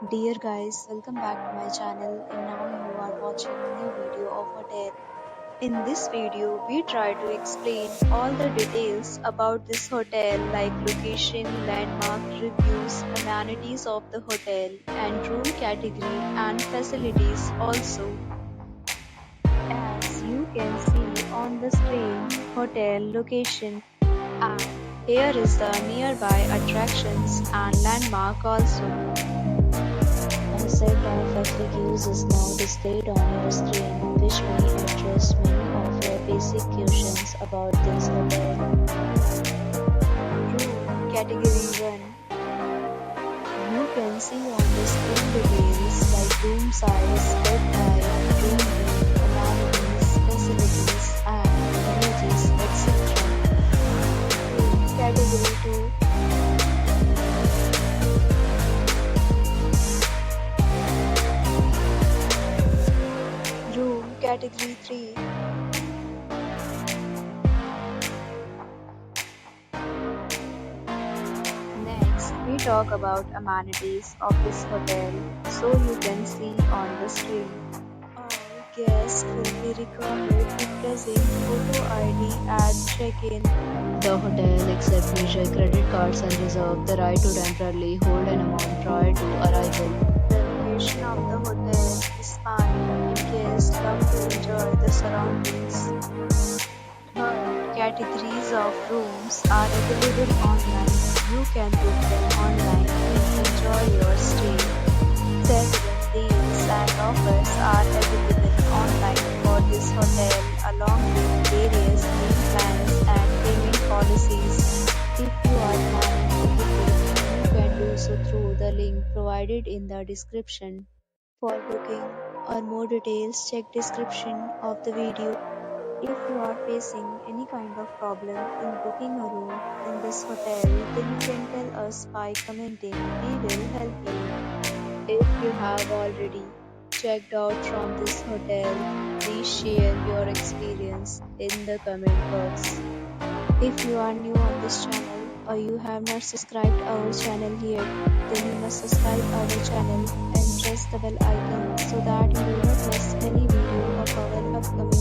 Dear guys, welcome back to my channel and now you are watching new video of hotel. In this video, we try to explain all the details about this hotel like location, landmark, reviews, amenities of the hotel and room category and facilities also. As you can see on the screen, hotel location and here is the nearby attractions and landmark also. As said, our factory use is now displayed on your screen, which may address many of your basic questions about this hotel. Room Category 1. You can see on the screen details like room size, bed type, room name, amenities, facilities, and energies, etc. Room Category 2. Room Category 3. Next, we talk about amenities of this hotel, so you can see on the screen. All guests will be required to present photo ID at check-in. The hotel accepts major credit cards and reserves the right to temporarily hold an amount prior to arrival. The location of the hotel is fine and guests love to enjoy the surroundings. Third, categories of rooms are available online. You can book them online and enjoy your stay. Several deals and offers are available online for this hotel along with various meal plans and payment policies. If you are planning to book it, you can do so through the link provided in the description. For booking or more details, check description of the video. If you are facing any kind of problem in booking a room in this hotel, then you can tell us by commenting. We will help you. If you have already checked out from this hotel, please share your experience in the comment box. If you are new on this channel or you have not subscribed our channel yet, then you must subscribe our channel and press the bell icon so that you will not miss any video of our upcoming